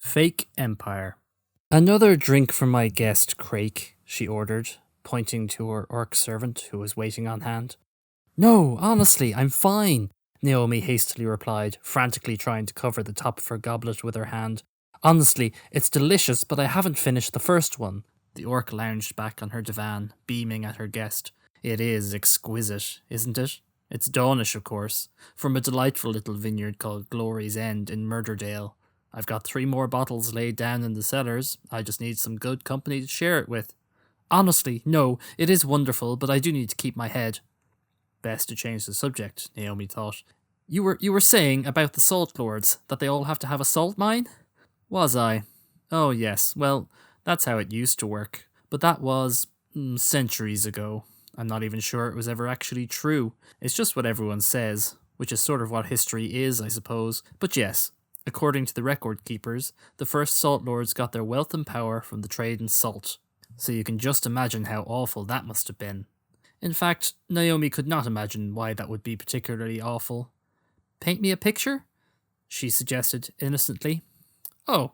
Fake Empire. "Another drink for my guest, Crake," she ordered, pointing to her orc servant who was waiting on hand. "No, honestly, I'm fine," Naomi hastily replied, frantically trying to cover the top of her goblet with her hand. "Honestly, it's delicious, but I haven't finished the first one." The orc lounged back on her divan, beaming at her guest. "It is exquisite, isn't it? It's Dawnish, of course, from a delightful little vineyard called Glory's End in Murderdale. I've got 3 more bottles laid down in the cellars. I just need some good company to share it with. Honestly, no, it is wonderful, but I do need to keep my head." Best to change the subject, Naomi thought. You were saying about the Salt Lords, that they all have to have a salt mine?" "Was I? Oh yes, well, that's how it used to work. But that was centuries ago. I'm not even sure it was ever actually true. It's just what everyone says, which is sort of what history is, I suppose. But yes, according to the record keepers, the first Salt Lords got their wealth and power from the trade in salt. So you can just imagine how awful that must have been. In fact, Naomi could not imagine why that would be particularly awful. "Paint me a picture?" she suggested innocently. "Oh."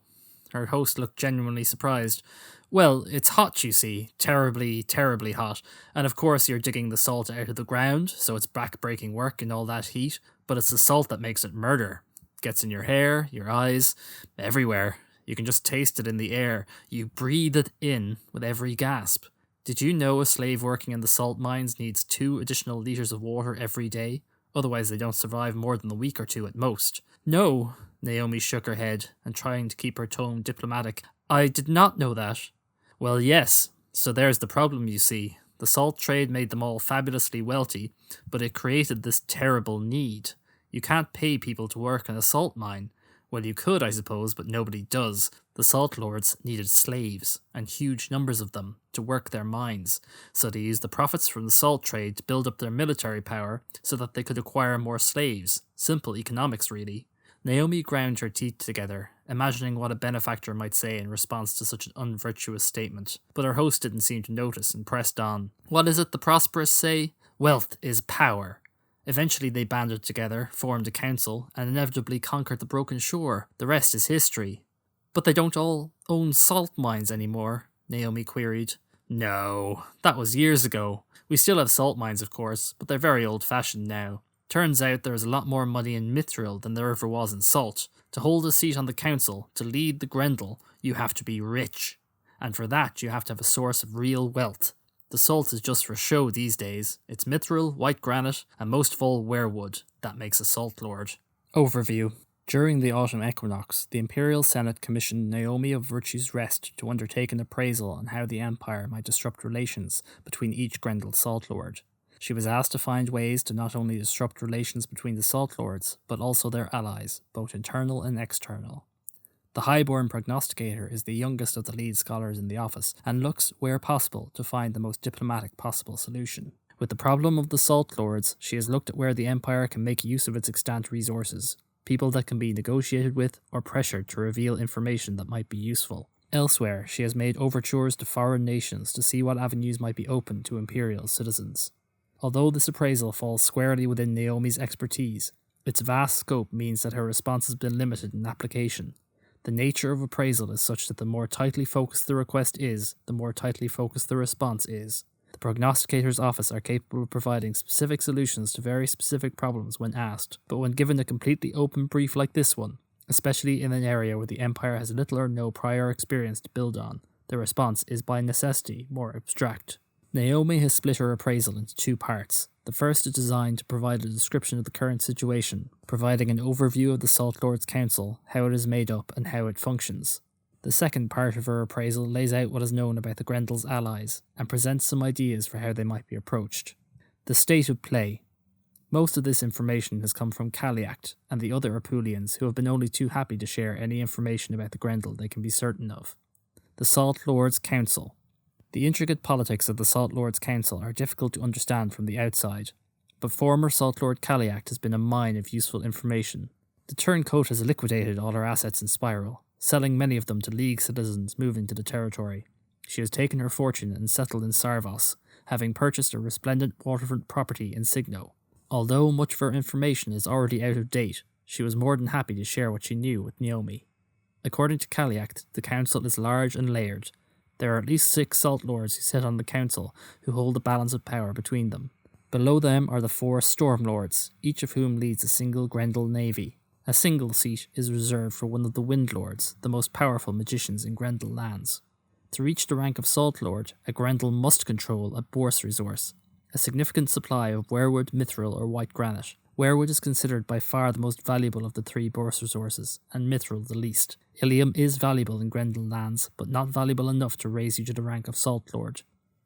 Her host looked genuinely surprised. "Well, it's hot, you see. Terribly, terribly hot. And of course you're digging the salt out of the ground, so it's back-breaking work in all that heat. But it's the salt that makes it murder. Gets in your hair, your eyes, everywhere. You can just taste it in the air. You breathe it in with every gasp. Did you know a slave working in the salt mines needs 2 additional litres of water every day? Otherwise they don't survive more than a week or 2 at most." "No," Naomi shook her head, and trying to keep her tone diplomatic. "I did not know that." "Well, yes. So there's the problem, you see. The salt trade made them all fabulously wealthy, but it created this terrible need. You can't pay people to work in a salt mine. Well, you could, I suppose, but nobody does. The Salt Lords needed slaves, and huge numbers of them, to work their mines, so they used the profits from the salt trade to build up their military power so that they could acquire more slaves. Simple economics, really." Naomi ground her teeth together, imagining what a benefactor might say in response to such an unvirtuous statement, but her host didn't seem to notice and pressed on. "What is it the prosperous say? Wealth is power. Eventually they banded together, formed a council, and inevitably conquered the Broken Shore. The rest is history." "But they don't all own salt mines anymore?" Naomi queried. "No, that was years ago. We still have salt mines, of course, but they're very old-fashioned now. Turns out there is a lot more money in Mithril than there ever was in salt. To hold a seat on the council, to lead the Grendel, you have to be rich. And for that you have to have a source of real wealth. The salt is just for show these days. It's mithril, white granite, and most of all werewood. That makes a Salt Lord." Overview. During the autumn equinox, the Imperial Senate commissioned Naomi of Virtue's Rest to undertake an appraisal on how the Empire might disrupt relations between each Grendel Salt Lord. She was asked to find ways to not only disrupt relations between the Salt Lords, but also their allies, both internal and external. The Highborn Prognosticator is the youngest of the lead scholars in the office, and looks, where possible, to find the most diplomatic possible solution. With the problem of the Salt Lords, she has looked at where the Empire can make use of its extant resources, people that can be negotiated with or pressured to reveal information that might be useful. Elsewhere, she has made overtures to foreign nations to see what avenues might be open to Imperial citizens. Although this appraisal falls squarely within Naomi's expertise, its vast scope means that her response has been limited in application. The nature of appraisal is such that the more tightly focused the request is, the more tightly focused the response is. The prognosticator's office are capable of providing specific solutions to very specific problems when asked, but when given a completely open brief like this one, especially in an area where the Empire has little or no prior experience to build on, the response is by necessity more abstract. Naomi has split her appraisal into 2 parts. The first is designed to provide a description of the current situation, providing an overview of the Salt Lords Council, how it is made up, and how it functions. The second part of her appraisal lays out what is known about the Grendel's allies, and presents some ideas for how they might be approached. The state of play. Most of this information has come from Kaliact and the other Apulians, who have been only too happy to share any information about the Grendel they can be certain of. The Salt Lords Council. The intricate politics of the Salt Lords Council are difficult to understand from the outside, but former Salt Lord Kaliact has been a mine of useful information. The turncoat has liquidated all her assets in Spiral, selling many of them to League citizens moving to the territory. She has taken her fortune and settled in Sarvos, having purchased a resplendent waterfront property in Signo. Although much of her information is already out of date, she was more than happy to share what she knew with Naomi. According to Kaliak, the council is large and layered. There are at least 6 Salt Lords who sit on the council, who hold the balance of power between them. Below them are the 4 Storm Lords, each of whom leads a single Grendel navy. A single seat is reserved for one of the Wind Lords, the most powerful magicians in Grendel lands. To reach the rank of Salt Lord, a Grendel must control a Bourse resource, a significant supply of weirwood, mithril or white granite. Weirwood is considered by far the most valuable of the 3 Bourse resources, and mithril the least. Ilium is valuable in Grendel lands, but not valuable enough to raise you to the rank of Salt Lord.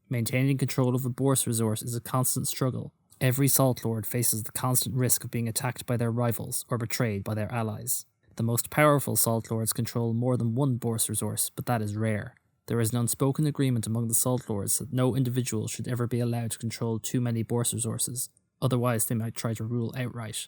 Maintaining control of a Bourse resource is a constant struggle. Every Salt Lord faces the constant risk of being attacked by their rivals or betrayed by their allies. The most powerful Salt Lords control more than one Bourse resource, but that is rare. There is an unspoken agreement among the Salt Lords that no individual should ever be allowed to control too many Bourse resources, otherwise they might try to rule outright.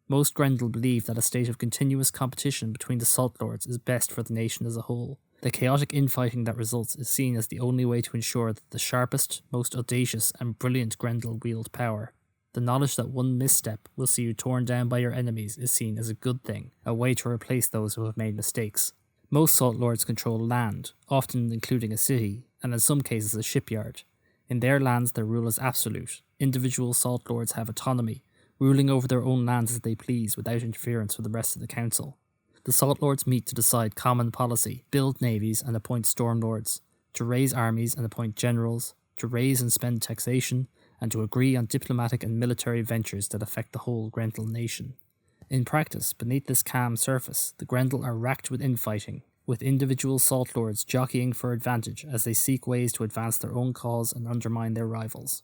Most Grendel believe that a state of continuous competition between the Salt Lords is best for the nation as a whole. The chaotic infighting that results is seen as the only way to ensure that the sharpest, most audacious and brilliant Grendel wield power. The knowledge that one misstep will see you torn down by your enemies is seen as a good thing, a way to replace those who have made mistakes. Most Salt Lords control land, often including a city, and in some cases a shipyard. In their lands their rule is absolute. Individual Salt Lords have autonomy, ruling over their own lands as they please without interference from the rest of the council. The Salt Lords meet to decide common policy, build navies and appoint Storm Lords, to raise armies and appoint generals, to raise and spend taxation, and to agree on diplomatic and military ventures that affect the whole Grendel nation. In practice, beneath this calm surface, the Grendel are racked with infighting, with individual Salt Lords jockeying for advantage as they seek ways to advance their own cause and undermine their rivals.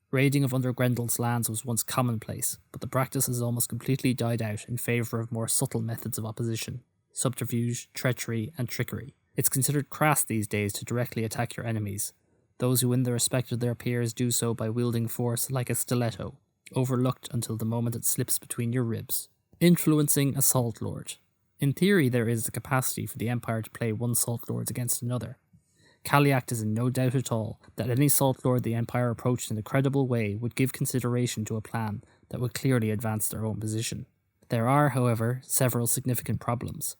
Raiding of under Grendel's lands was once commonplace, but the practice has almost completely died out in favour of more subtle methods of opposition, subterfuge, treachery, and trickery. It's considered crass these days to directly attack your enemies. Those who win the respect of their peers do so by wielding force like a stiletto, overlooked until the moment it slips between your ribs. Influencing a Salt Lord. In theory, there is the capacity for the Empire to play one Salt Lord against another. Kaliak is in no doubt at all that any Salt Lord the Empire approached in a credible way would give consideration to a plan that would clearly advance their own position. There are, however, several significant problems.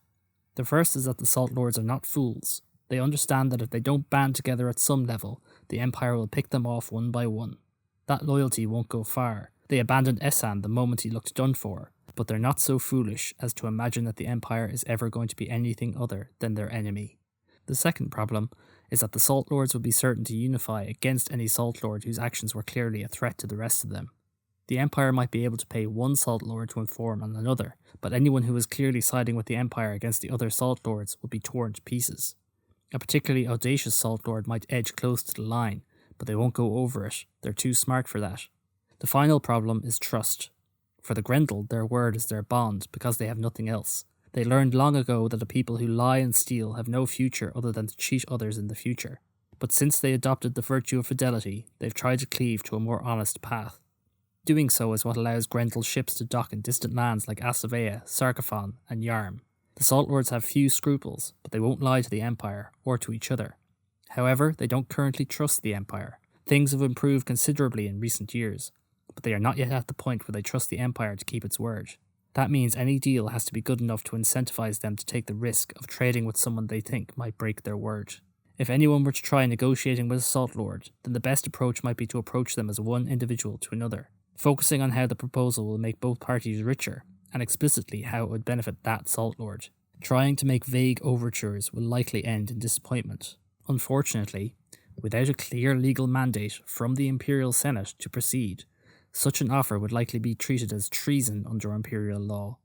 The first is that the Salt Lords are not fools. They understand that if they don't band together at some level, the Empire will pick them off one by one. That loyalty won't go far. They abandoned Essan the moment he looked done for, but they're not so foolish as to imagine that the Empire is ever going to be anything other than their enemy. The second problem is that the Salt Lords would be certain to unify against any Salt Lord whose actions were clearly a threat to the rest of them. The Empire might be able to pay one Salt Lord to inform on another, but anyone who was clearly siding with the Empire against the other Salt Lords would be torn to pieces. A particularly audacious Salt Lord might edge close to the line, but they won't go over it. They're too smart for that. The final problem is trust. For the Grendel, their word is their bond because they have nothing else. They learned long ago that the people who lie and steal have no future other than to cheat others in the future. But since they adopted the virtue of fidelity, they've tried to cleave to a more honest path. Doing so is what allows Grendel ships to dock in distant lands like Asavea, Sarkophon, and Yarm. The Salt Lords have few scruples, but they won't lie to the Empire, or to each other. However, they don't currently trust the Empire. Things have improved considerably in recent years, but they are not yet at the point where they trust the Empire to keep its word. That means any deal has to be good enough to incentivize them to take the risk of trading with someone they think might break their word. If anyone were to try negotiating with a Salt Lord, then the best approach might be to approach them as one individual to another, focusing on how the proposal will make both parties richer, and explicitly how it would benefit that Salt Lord. Trying to make vague overtures will likely end in disappointment. Unfortunately, without a clear legal mandate from the Imperial Senate to proceed, such an offer would likely be treated as treason under Imperial law.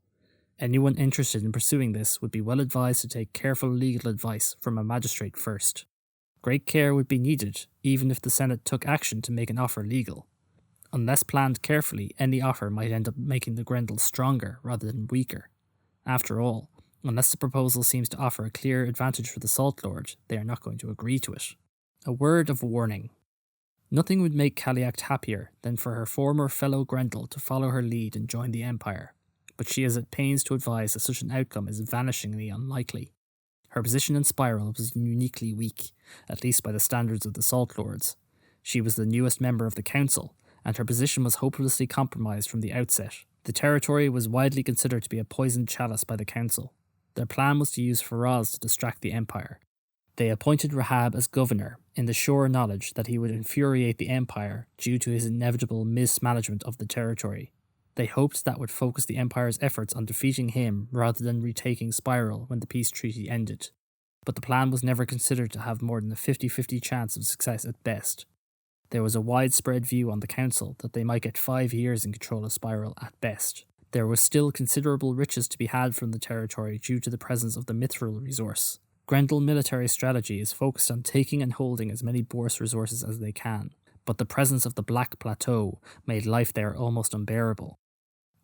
Anyone interested in pursuing this would be well advised to take careful legal advice from a magistrate first. Great care would be needed, even if the Senate took action to make an offer legal. Unless planned carefully, any offer might end up making the Grendel stronger rather than weaker. After all, unless the proposal seems to offer a clear advantage for the Salt Lord, they are not going to agree to it. A word of warning. Nothing would make Kaliak happier than for her former fellow Grendel to follow her lead and join the Empire, but she is at pains to advise that such an outcome is vanishingly unlikely. Her position in Spiral was uniquely weak, at least by the standards of the Salt Lords. She was the newest member of the Council, and her position was hopelessly compromised from the outset. The territory was widely considered to be a poisoned chalice by the Council. Their plan was to use Faraz to distract the Empire. They appointed Rahab as governor, in the sure knowledge that he would infuriate the Empire due to his inevitable mismanagement of the territory. They hoped that would focus the Empire's efforts on defeating him rather than retaking Spiral when the peace treaty ended. But the plan was never considered to have more than a 50-50 chance of success at best. There was a widespread view on the council that they might get 5 years in control of Spiral at best. There was still considerable riches to be had from the territory due to the presence of the mithril resource. Grendel military strategy is focused on taking and holding as many Bourse resources as they can, but the presence of the Black Plateau made life there almost unbearable.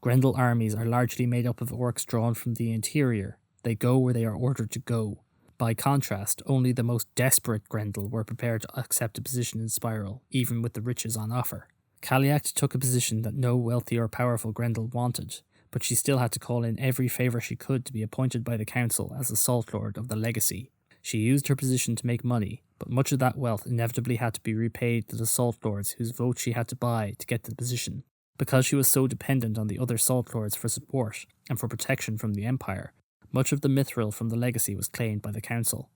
Grendel armies are largely made up of orcs drawn from the interior. They go where they are ordered to go. By contrast, only the most desperate Grendel were prepared to accept a position in Spiral, even with the riches on offer. Kaliact took a position that no wealthy or powerful Grendel wanted, but she still had to call in every favour she could to be appointed by the council as a Salt Lord of the Legacy. She used her position to make money, but much of that wealth inevitably had to be repaid to the Salt Lords whose votes she had to buy to get the position. Because she was so dependent on the other Salt Lords for support and for protection from the Empire, much of the mithril from the Legacy was claimed by the council.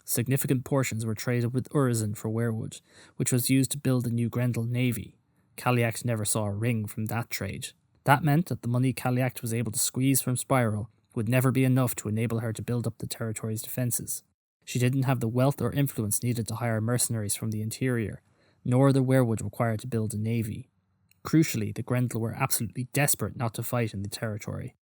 Significant portions were traded with Urizen for weirwood, which was used to build the new Grendel navy. Kaliact never saw a ring from that trade. That meant that the money Kaliact was able to squeeze from Spiral would never be enough to enable her to build up the territory's defences. She didn't have the wealth or influence needed to hire mercenaries from the interior, nor the weirwood required to build a navy. Crucially, the Grendel were absolutely desperate not to fight in the territory.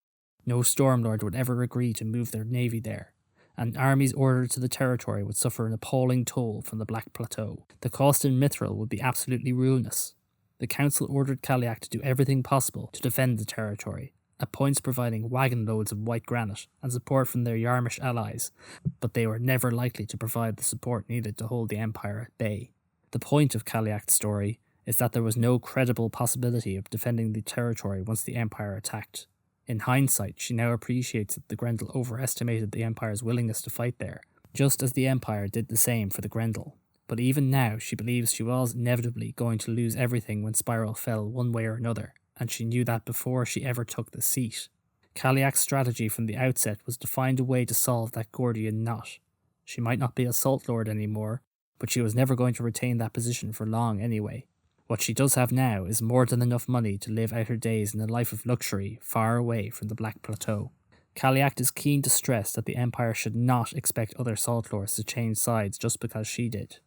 No Stormlord would ever agree to move their navy there, and armies ordered to the territory would suffer an appalling toll from the Black Plateau. The cost in mithril would be absolutely ruinous. The council ordered Kaliact to do everything possible to defend the territory, at points providing wagon loads of white granite and support from their Yarmish allies, but they were never likely to provide the support needed to hold the Empire at bay. The point of Kaliact's story is that there was no credible possibility of defending the territory once the Empire attacked. In hindsight, she now appreciates that the Grendel overestimated the Empire's willingness to fight there, just as the Empire did the same for the Grendel. But even now, she believes she was inevitably going to lose everything when Spiral fell one way or another, and she knew that before she ever took the seat. Kaliact's strategy from the outset was to find a way to solve that Gordian knot. She might not be a Salt Lord anymore, but she was never going to retain that position for long anyway. What she does have now is more than enough money to live out her days in a life of luxury far away from the Black Plateau. Kaliact is keen to stress that the Empire should not expect other Salt Lords to change sides just because she did.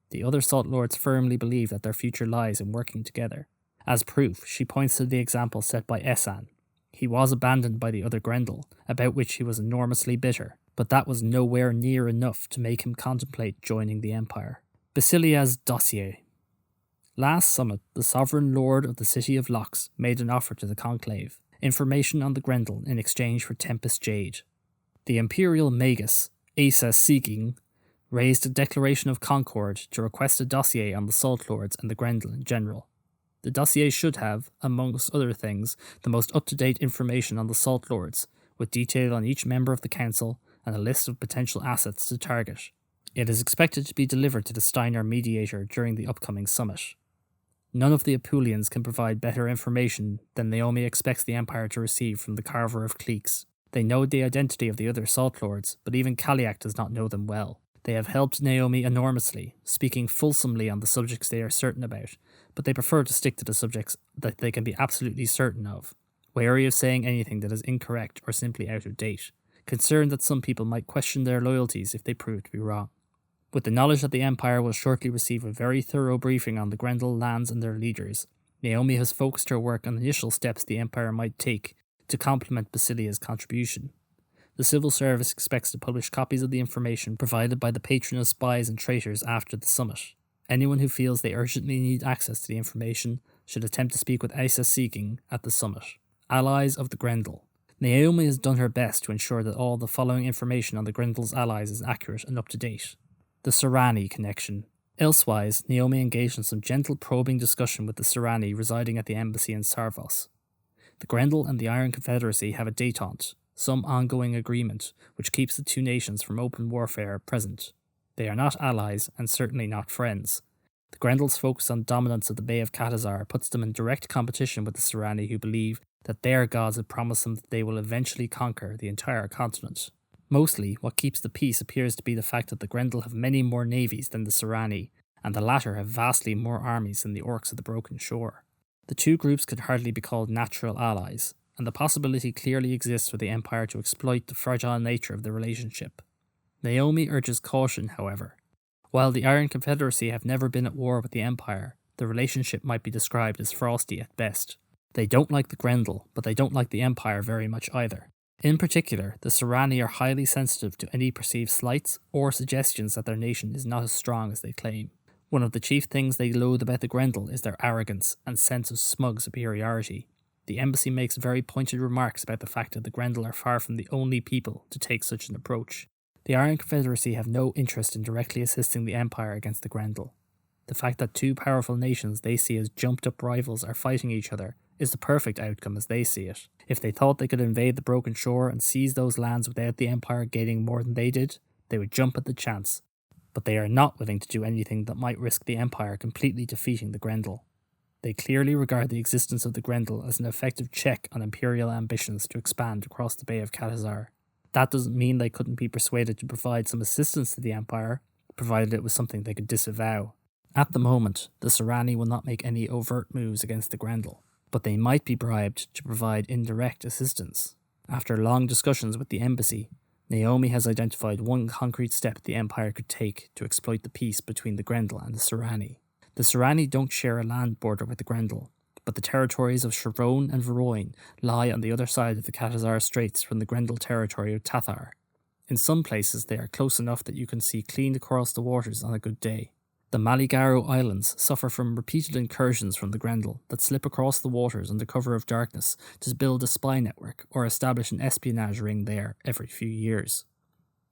The other Salt Lords firmly believe that their future lies in working together. As proof, she points to the example set by Essan. He was abandoned by the other Grendel, about which he was enormously bitter, but that was nowhere near enough to make him contemplate joining the Empire. Basilia's dossier. Last summit, the Sovereign Lord of the City of Locks made an offer to the Conclave, information on the Grendel in exchange for Tempest Jade. The Imperial Magus, Asa Seeking, raised a declaration of concord to request a dossier on the Salt Lords and the Grendel in general. The dossier should have, amongst other things, the most up-to-date information on the Salt Lords, with detail on each member of the Council and a list of potential assets to target. It is expected to be delivered to the Steiner mediator during the upcoming summit. None of the Apulians can provide better information than Naomi expects the Empire to receive from the Carver of Cleeks. They know the identity of the other Salt Lords, but even Kaliact does not know them well. They have helped Naomi enormously, speaking fulsomely on the subjects they are certain about, but they prefer to stick to the subjects that they can be absolutely certain of, wary of saying anything that is incorrect or simply out of date, concerned that some people might question their loyalties if they prove to be wrong. With the knowledge that the Empire will shortly receive a very thorough briefing on the Grendel lands and their leaders, Naomi has focused her work on the initial steps the Empire might take to complement Basilia's contribution. The Civil Service expects to publish copies of the information provided by the patron of spies and traitors after the summit. Anyone who feels they urgently need access to the information should attempt to speak with Asa Seeking at the summit. Allies of the Grendel. Naomi has done her best to ensure that all the following information on the Grendel's allies is accurate and up to date. The Serani connection. Elsewise, Naomi engaged in some gentle probing discussion with the Serani residing at the embassy in Sarvos. The Grendel and the Iron Confederacy have a détente, some ongoing agreement, which keeps the two nations from open warfare present. They are not allies, and certainly not friends. The Grendel's focus on dominance of the Bay of Katazar puts them in direct competition with the Serani, who believe that their gods have promised them that they will eventually conquer the entire continent. Mostly, what keeps the peace appears to be the fact that the Grendel have many more navies than the Serani, and the latter have vastly more armies than the Orcs of the Broken Shore. The two groups could hardly be called natural allies, and the possibility clearly exists for the Empire to exploit the fragile nature of the relationship. Naomi urges caution, however. While the Iron Confederacy have never been at war with the Empire, the relationship might be described as frosty at best. They don't like the Grendel, but they don't like the Empire very much either. In particular, the Serani are highly sensitive to any perceived slights or suggestions that their nation is not as strong as they claim. One of the chief things they loathe about the Grendel is their arrogance and sense of smug superiority. The embassy makes very pointed remarks about the fact that the Grendel are far from the only people to take such an approach. The Iron Confederacy have no interest in directly assisting the Empire against the Grendel. The fact that two powerful nations they see as jumped-up rivals are fighting each other is the perfect outcome as they see it. If they thought they could invade the Broken Shore and seize those lands without the Empire gaining more than they did, they would jump at the chance. But they are not willing to do anything that might risk the Empire completely defeating the Grendel. They clearly regard the existence of the Grendel as an effective check on Imperial ambitions to expand across the Bay of Catazar. That doesn't mean they couldn't be persuaded to provide some assistance to the Empire, provided it was something they could disavow. At the moment, the Serani will not make any overt moves against the Grendel, but they might be bribed to provide indirect assistance. After long discussions with the embassy, Naomi has identified one concrete step the Empire could take to exploit the peace between the Grendel and the Serani. The Serani don't share a land border with the Grendel, but the territories of Chevron and Veroin lie on the other side of the Catazar Straits from the Grendel territory of Tathar. In some places they are close enough that you can see clean across the waters on a good day. The Maligaro Islands suffer from repeated incursions from the Grendel that slip across the waters under cover of darkness to build a spy network or establish an espionage ring there every few years.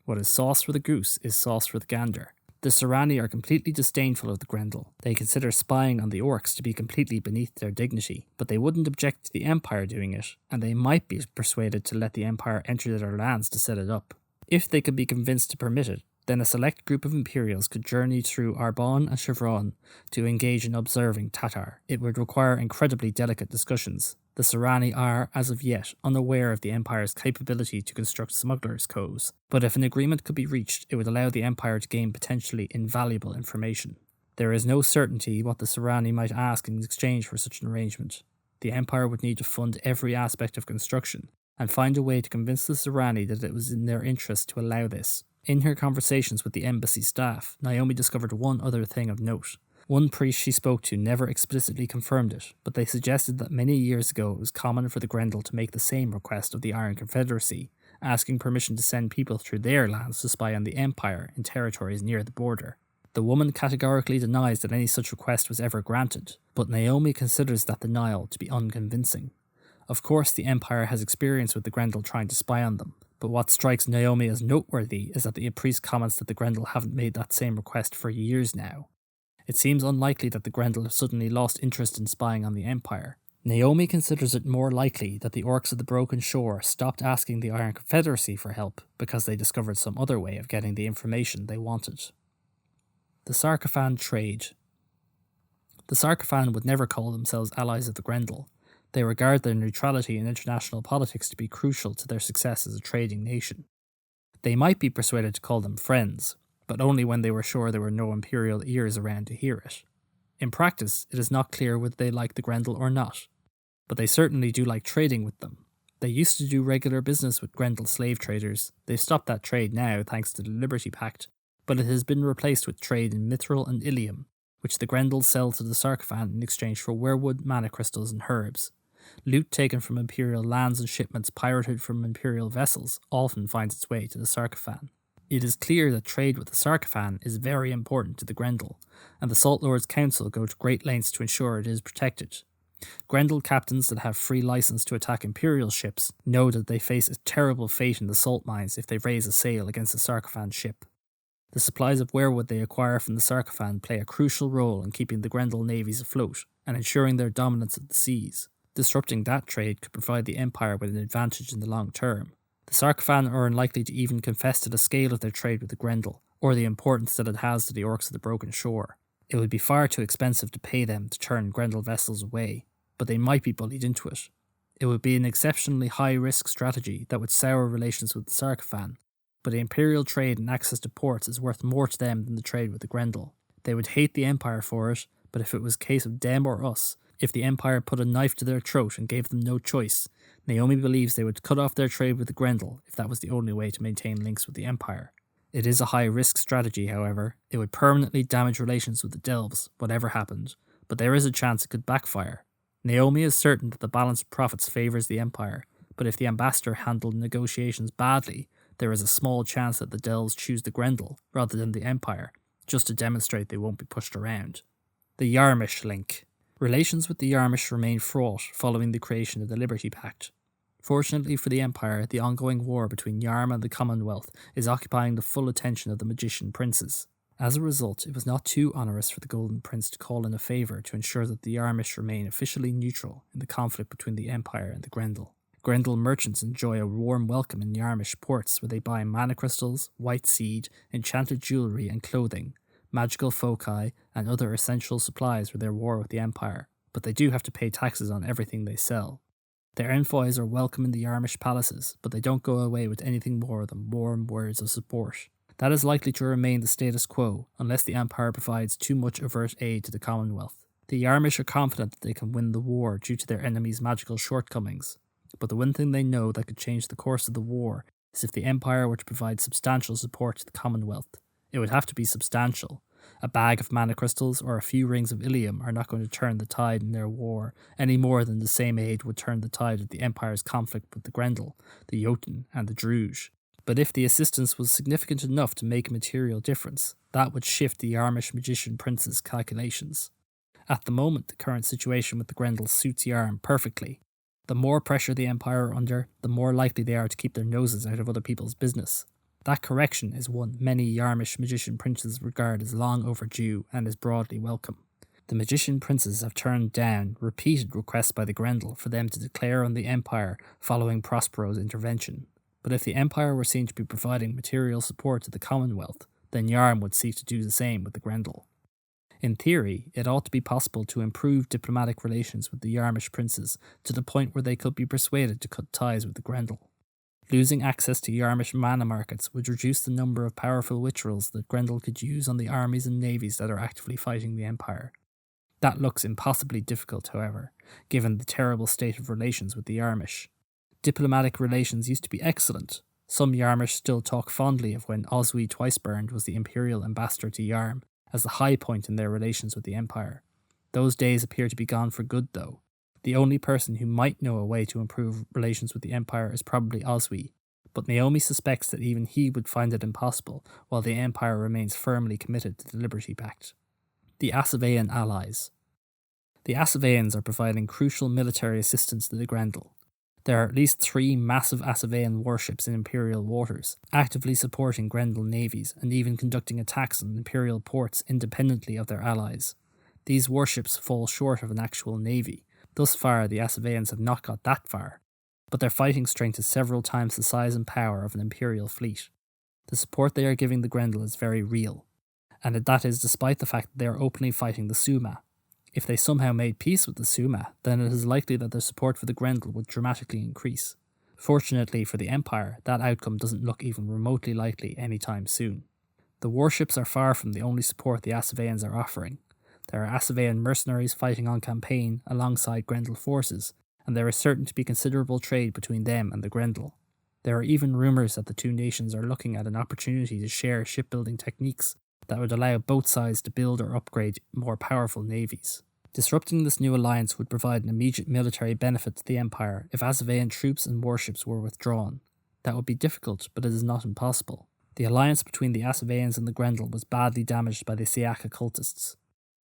What is sauce for the goose is sauce for the gander. The Serani are completely disdainful of the Grendel. They consider spying on the Orcs to be completely beneath their dignity, but they wouldn't object to the Empire doing it, and they might be persuaded to let the Empire enter their lands to set it up. If they could be convinced to permit it, then a select group of Imperials could journey through Arbonne and Chevron to engage in observing Tatar. It would require incredibly delicate discussions. The Serani are, as of yet, unaware of the Empire's capability to construct smugglers' coves, but if an agreement could be reached, it would allow the Empire to gain potentially invaluable information. There is no certainty what the Serani might ask in exchange for such an arrangement. The Empire would need to fund every aspect of construction, and find a way to convince the Serani that it was in their interest to allow this. In her conversations with the embassy staff, Naomi discovered one other thing of note. One priest she spoke to never explicitly confirmed it, but they suggested that many years ago it was common for the Grendel to make the same request of the Iron Confederacy, asking permission to send people through their lands to spy on the Empire in territories near the border. The woman categorically denies that any such request was ever granted, but Naomi considers that denial to be unconvincing. Of course, the Empire has experience with the Grendel trying to spy on them, but what strikes Naomi as noteworthy is that the priest comments that the Grendel haven't made that same request for years now. It seems unlikely that the Grendel have suddenly lost interest in spying on the Empire. Naomi considers it more likely that the Orcs of the Broken Shore stopped asking the Iron Confederacy for help because they discovered some other way of getting the information they wanted. The Sarkafan Trade. The Sarkafan would never call themselves allies of the Grendel. They regard their neutrality in international politics to be crucial to their success as a trading nation. They might be persuaded to call them friends, but only when they were sure there were no Imperial ears around to hear it. In practice, it is not clear whether they like the Grendel or not, but they certainly do like trading with them. They used to do regular business with Grendel slave traders. They've stopped that trade now thanks to the Liberty Pact, but it has been replaced with trade in Mithril and Ilium, which the Grendel sell to the Sarkafan in exchange for werewood, mana crystals and herbs. Loot taken from Imperial lands and shipments pirated from Imperial vessels often finds its way to the Sarkafan. It is clear that trade with the Sarkafan is very important to the Grendel, and the Salt Lords Council go to great lengths to ensure it is protected. Grendel captains that have free license to attack Imperial ships know that they face a terrible fate in the salt mines if they raise a sail against a Sarkafan ship. The supplies of werewood they acquire from the Sarkafan play a crucial role in keeping the Grendel navies afloat and ensuring their dominance of the seas. Disrupting that trade could provide the Empire with an advantage in the long term. The Sarkafan are unlikely to even confess to the scale of their trade with the Grendel, or the importance that it has to the Orcs of the Broken Shore. It would be far too expensive to pay them to turn Grendel vessels away, but they might be bullied into it. It would be an exceptionally high-risk strategy that would sour relations with the Sarkafan, but the Imperial trade and access to ports is worth more to them than the trade with the Grendel. They would hate the Empire for it, but if it was a case of them or us, if the Empire put a knife to their throat and gave them no choice, Naomi believes they would cut off their trade with the Grendel if that was the only way to maintain links with the Empire. It is a high-risk strategy, however. It would permanently damage relations with the Delves, whatever happened, but there is a chance it could backfire. Naomi is certain that the balance of profits favours the Empire, but if the ambassador handled negotiations badly, there is a small chance that the Delves choose the Grendel rather than the Empire, just to demonstrate they won't be pushed around. The Yarmish link. Relations with the Yarmish remain fraught following the creation of the Liberty Pact. Fortunately for the Empire, the ongoing war between Yarm and the Commonwealth is occupying the full attention of the magician princes. As a result, it was not too onerous for the Golden Prince to call in a favour to ensure that the Yarmish remain officially neutral in the conflict between the Empire and the Grendel. Grendel merchants enjoy a warm welcome in Yarmish ports where they buy mana crystals, white seed, enchanted jewellery and clothing, magical foci, and other essential supplies for their war with the Empire, but they do have to pay taxes on everything they sell. Their envoys are welcome in the Yarmish palaces, but they don't go away with anything more than warm words of support. That is likely to remain the status quo, unless the Empire provides too much overt aid to the Commonwealth. The Yarmish are confident that they can win the war due to their enemies' magical shortcomings, but the one thing they know that could change the course of the war is if the Empire were to provide substantial support to the Commonwealth. It would have to be substantial. A bag of mana crystals or a few rings of Ilium are not going to turn the tide in their war any more than the same aid would turn the tide of the Empire's conflict with the Grendel, the Jotun, and the Druge. But if the assistance was significant enough to make a material difference, that would shift the Yarmish magician prince's calculations. At the moment, the current situation with the Grendel suits Yarm perfectly. The more pressure the Empire are under, the more likely they are to keep their noses out of other people's business. That correction is one many Yarmish magician princes regard as long overdue and is broadly welcome. The magician princes have turned down repeated requests by the Grendel for them to declare on the Empire following Prospero's intervention. But if the Empire were seen to be providing material support to the Commonwealth, then Yarm would seek to do the same with the Grendel. In theory, it ought to be possible to improve diplomatic relations with the Yarmish princes to the point where they could be persuaded to cut ties with the Grendel. Losing access to Yarmish mana markets would reduce the number of powerful rituals that Grendel could use on the armies and navies that are actively fighting the Empire. That looks impossibly difficult, however, given the terrible state of relations with the Yarmish. Diplomatic relations used to be excellent. Some Yarmish still talk fondly of when Oswy Twiceburned was the Imperial ambassador to Yarm, as the high point in their relations with the Empire. Those days appear to be gone for good, though. The only person who might know a way to improve relations with the Empire is probably Oswy, but Naomi suspects that even he would find it impossible while the Empire remains firmly committed to the Liberty Pact. The Asavean allies. The Asaveans are providing crucial military assistance to the Grendel. There are at least 3 massive Asavean warships in Imperial waters, actively supporting Grendel navies and even conducting attacks on Imperial ports independently of their allies. These warships fall short of an actual navy. Thus far, the Asaveans have not got that far, but their fighting strength is several times the size and power of an Imperial fleet. The support they are giving the Grendel is very real, and that is despite the fact that they are openly fighting the Suma. If they somehow made peace with the Suma, then it is likely that their support for the Grendel would dramatically increase. Fortunately for the Empire, that outcome doesn't look even remotely likely anytime soon. The warships are far from the only support the Asaveans are offering. There are Asavean mercenaries fighting on campaign alongside Grendel forces, and there is certain to be considerable trade between them and the Grendel. There are even rumours that the two nations are looking at an opportunity to share shipbuilding techniques that would allow both sides to build or upgrade more powerful navies. Disrupting this new alliance would provide an immediate military benefit to the Empire if Asavean troops and warships were withdrawn. That would be difficult, but it is not impossible. The alliance between the Asaveans and the Grendel was badly damaged by the Siaka cultists.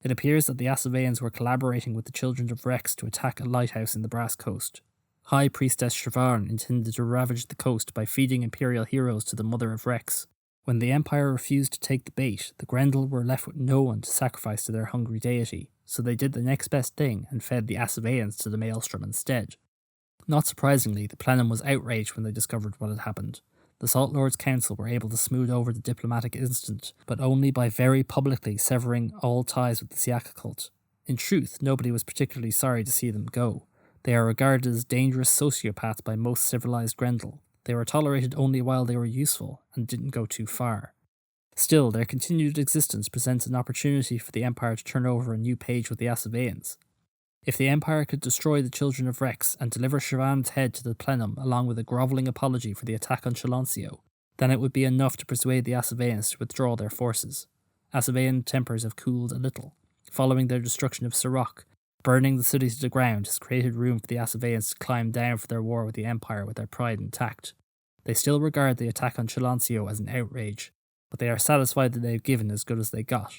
It appears that the Asaveans were collaborating with the Children of Rex to attack a lighthouse in the Brass Coast. High Priestess Shravarn intended to ravage the coast by feeding Imperial heroes to the Mother of Rex. When the Empire refused to take the bait, the Grendel were left with no one to sacrifice to their hungry deity, so they did the next best thing and fed the Asaveans to the Maelstrom instead. Not surprisingly, the Plenum was outraged when they discovered what had happened. The Salt Lords' Council were able to smooth over the diplomatic incident, but only by very publicly severing all ties with the Siaka cult. In truth, nobody was particularly sorry to see them go. They are regarded as dangerous sociopaths by most civilized Grendel. They were tolerated only while they were useful and didn't go too far. Still, their continued existence presents an opportunity for the Empire to turn over a new page with the Asaveans. If the Empire could destroy the children of Rex and deliver Siobhan's head to the plenum along with a grovelling apology for the attack on Chaloncio, then it would be enough to persuade the Asaveans to withdraw their forces. Asavean tempers have cooled a little. Following their destruction of Sirach, burning the city to the ground has created room for the Asaveans to climb down for their war with the Empire with their pride intact. They still regard the attack on Chaloncio as an outrage, but they are satisfied that they have given as good as they got.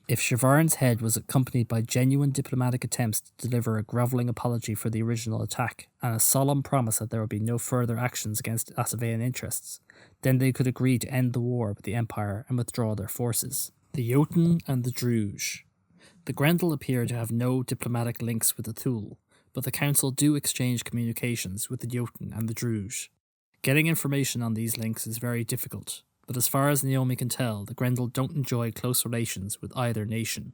If Siobhan's head was accompanied by genuine diplomatic attempts to deliver a grovelling apology for the original attack, and a solemn promise that there would be no further actions against Asavean interests, then they could agree to end the war with the Empire and withdraw their forces. The Jotun and the Druge. The Grendel appear to have no diplomatic links with the Thule, but the Council do exchange communications with the Jotun and the Druge. Getting information on these links is very difficult, but as far as Naomi can tell, the Grendel don't enjoy close relations with either nation.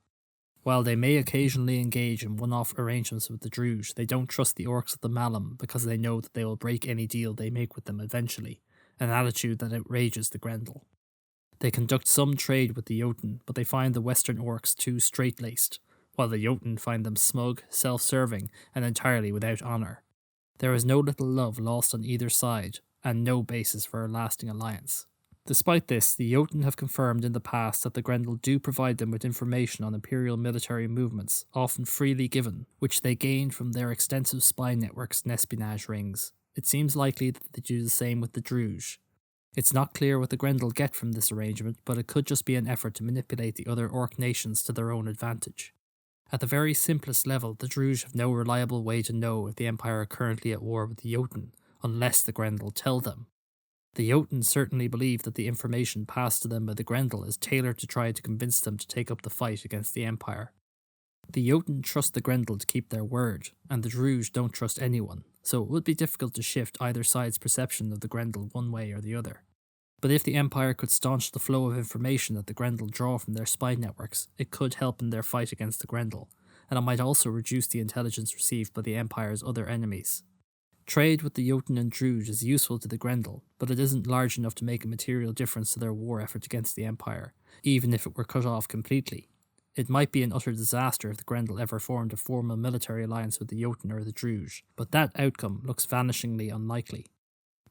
While they may occasionally engage in one-off arrangements with the Druge, they don't trust the orcs of the Malum because they know that they will break any deal they make with them eventually, an attitude that outrages the Grendel. They conduct some trade with the Jotun, but they find the Western orcs too straight-laced, while the Jotun find them smug, self-serving, and entirely without honour. There is no little love lost on either side, and no basis for a lasting alliance. Despite this, the Jotun have confirmed in the past that the Grendel do provide them with information on Imperial military movements, often freely given, which they gained from their extensive spy networks and espionage rings. It seems likely that they do the same with the Druge. It's not clear what the Grendel get from this arrangement, but it could just be an effort to manipulate the other orc nations to their own advantage. At the very simplest level, the Druge have no reliable way to know if the Empire are currently at war with the Jotun, unless the Grendel tell them. The Jotun certainly believe that the information passed to them by the Grendel is tailored to try to convince them to take up the fight against the Empire. The Jotun trust the Grendel to keep their word, and the Druge don't trust anyone, so it would be difficult to shift either side's perception of the Grendel one way or the other. But if the Empire could staunch the flow of information that the Grendel draw from their spy networks, it could help in their fight against the Grendel, and it might also reduce the intelligence received by the Empire's other enemies. Trade with the Jotun and Druge is useful to the Grendel, but it isn't large enough to make a material difference to their war effort against the Empire, even if it were cut off completely. It might be an utter disaster if the Grendel ever formed a formal military alliance with the Jotun or the Druge, but that outcome looks vanishingly unlikely.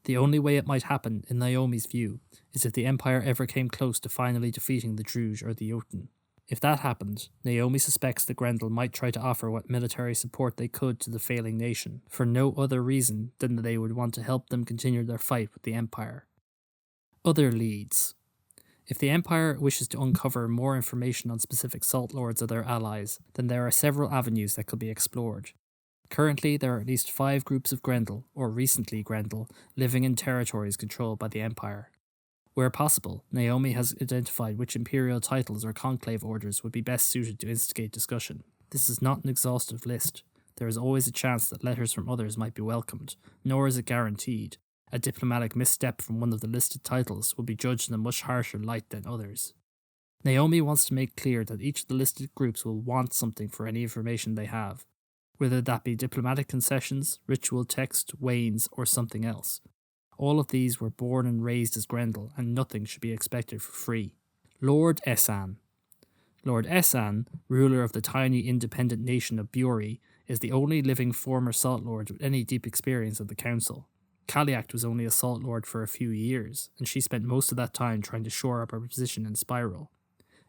The only way it might happen, in Naomi's view, is if the Empire ever came close to finally defeating the Druge or the Jotun. If that happened, Naomi suspects the Grendel might try to offer what military support they could to the failing nation, for no other reason than that they would want to help them continue their fight with the Empire. Other leads. If the Empire wishes to uncover more information on specific Salt Lords or their allies, then there are several avenues that could be explored. Currently, there are at least 5 groups of Grendel, or recently Grendel, living in territories controlled by the Empire. Where possible, Naomi has identified which imperial titles or conclave orders would be best suited to instigate discussion. This is not an exhaustive list. There is always a chance that letters from others might be welcomed, nor is it guaranteed. A diplomatic misstep from one of the listed titles will be judged in a much harsher light than others. Naomi wants to make clear that each of the listed groups will want something for any information they have, whether that be diplomatic concessions, ritual text, wains, or something else. All of these were born and raised as Grendel, and nothing should be expected for free. Lord Essan. Lord Essan, ruler of the tiny independent nation of Bury, is the only living former Salt Lord with any deep experience of the Council. Kaliacht was only a Salt Lord for a few years, and she spent most of that time trying to shore up her position in Spiral.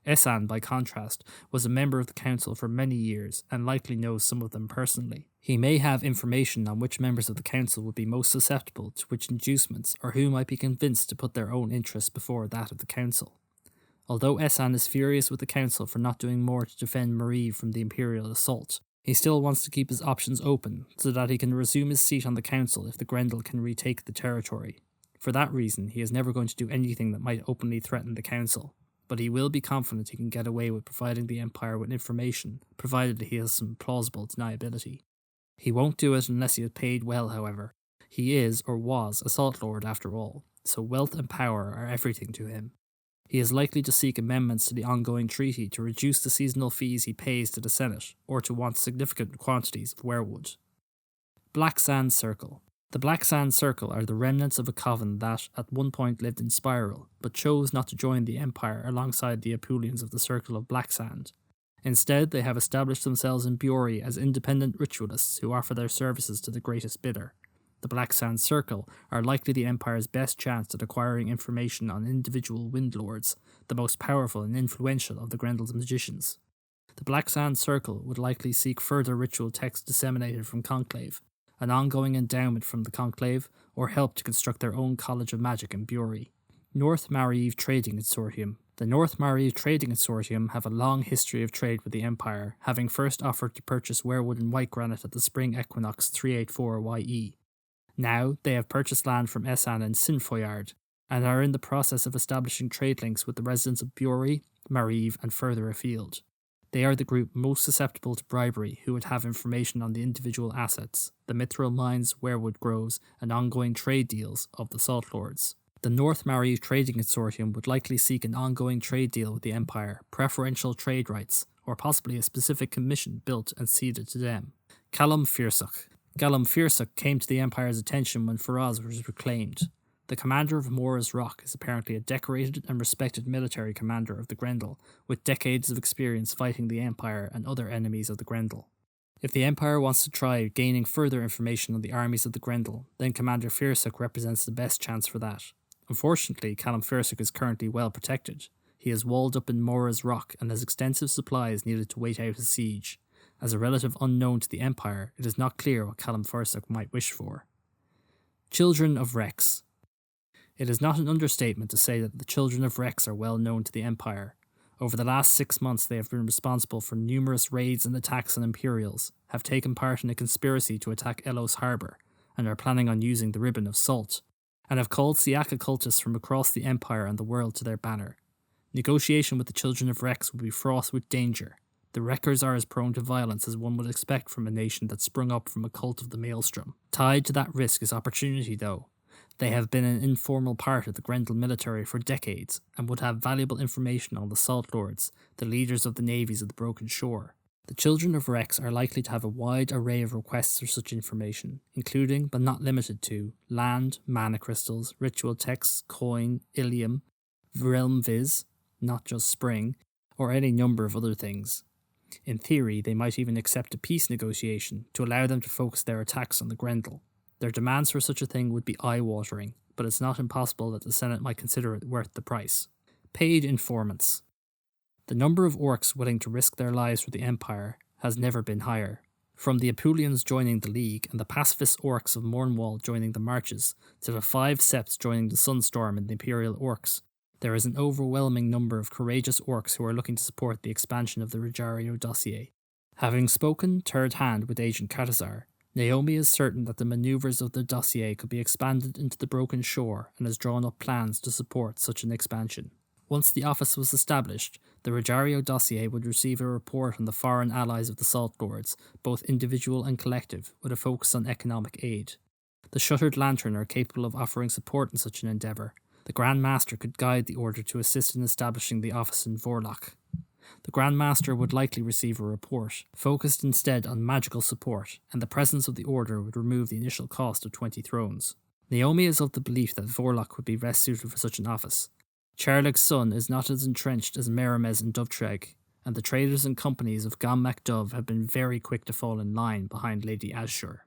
Essan, by contrast, was a member of the Council for many years and likely knows some of them personally. He may have information on which members of the Council would be most susceptible to which inducements or who might be convinced to put their own interests before that of the Council. Although Essan is furious with the Council for not doing more to defend Marie from the Imperial assault, he still wants to keep his options open so that he can resume his seat on the Council if the Grendel can retake the territory. For that reason, he is never going to do anything that might openly threaten the Council, but he will be confident he can get away with providing the Empire with information, provided he has some plausible deniability. He won't do it unless he is paid well, however. He is, or was, a Salt Lord after all, so wealth and power are everything to him. He is likely to seek amendments to the ongoing treaty to reduce the seasonal fees he pays to the Senate, or to want significant quantities of werewood. Black Sand Circle. The Black Sand Circle are the remnants of a coven that, at one point, lived in Spiral, but chose not to join the Empire alongside the Apulians of the Circle of Black Sand. Instead, they have established themselves in Bury as independent ritualists who offer their services to the greatest bidder. The Black Sand Circle are likely the Empire's best chance at acquiring information on individual Windlords, the most powerful and influential of the Grendel's magicians. The Black Sand Circle would likely seek further ritual texts disseminated from Conclave, an ongoing endowment from the Conclave, or help to construct their own College of Magic in Bury. North Marieve Trading Consortium. The North Marieve Trading Consortium have a long history of trade with the Empire, having first offered to purchase werewood and white granite at the spring equinox 384 YE. Now, they have purchased land from Essan and Sinfoyard, and are in the process of establishing trade links with the residents of Bury, Marieve, and further afield. They are the group most susceptible to bribery who would have information on the individual assets, the mithril mines, werewood groves, and ongoing trade deals of the Salt Lords. The North Marieve Trading Consortium would likely seek an ongoing trade deal with the Empire, preferential trade rights, or possibly a specific commission built and ceded to them. Callum Firsach. Callum Firsach came to the Empire's attention when Faraz was reclaimed. The commander of Mora's Rock is apparently a decorated and respected military commander of the Grendel, with decades of experience fighting the Empire and other enemies of the Grendel. If the Empire wants to try gaining further information on the armies of the Grendel, then Commander Firsach represents the best chance for that. Unfortunately, Callum Firsach is currently well protected. He is walled up in Mora's Rock and has extensive supplies needed to wait out a siege. As a relative unknown to the Empire, it is not clear what Callum Firsach might wish for. Children of Rex. It is not an understatement to say that the Children of Rex are well known to the Empire. Over the last 6 months they have been responsible for numerous raids and attacks on Imperials, have taken part in a conspiracy to attack Elos Harbour, and are planning on using the Ribbon of Salt, and have called Siaka cultists from across the Empire and the world to their banner. Negotiation with the Children of Rex would be fraught with danger. The Wreckers are as prone to violence as one would expect from a nation that sprung up from a cult of the Maelstrom. Tied to that risk is opportunity, though. They have been an informal part of the Grendel military for decades, and would have valuable information on the Salt Lords, the leaders of the navies of the Broken Shore. The Children of Rex are likely to have a wide array of requests for such information, including, but not limited to, land, mana crystals, ritual texts, coin, ilium, realm viz, not just spring, or any number of other things. In theory, they might even accept a peace negotiation to allow them to focus their attacks on the Grendel. Their demands for such a thing would be eye-watering, but it's not impossible that the Senate might consider it worth the price. Paid informants. The number of orcs willing to risk their lives for the Empire has never been higher. From the Apulians joining the League and the pacifist orcs of Mornwall joining the Marches, to the 5 septs joining the Sunstorm and the Imperial Orcs, there is an overwhelming number of courageous orcs who are looking to support the expansion of the Rojario dossier. Having spoken third hand with Agent Katazar, Naomi is certain that the manoeuvres of the dossier could be expanded into the Broken Shore and has drawn up plans to support such an expansion. Once the office was established, the Rojario dossier would receive a report on the foreign allies of the Salt Lords, both individual and collective, with a focus on economic aid. The Shuttered Lantern are capable of offering support in such an endeavour. The Grand Master could guide the Order to assist in establishing the office in Vorlach. The Grand Master would likely receive a report, focused instead on magical support, and the presence of the Order would remove the initial cost of 20 thrones. Naomi is of the belief that Vorlach would be best suited for such an office. Charleg's son is not as entrenched as Meramez and Dovetreg, and the traders and companies of Gom Mac Dove have been very quick to fall in line behind Lady Azure.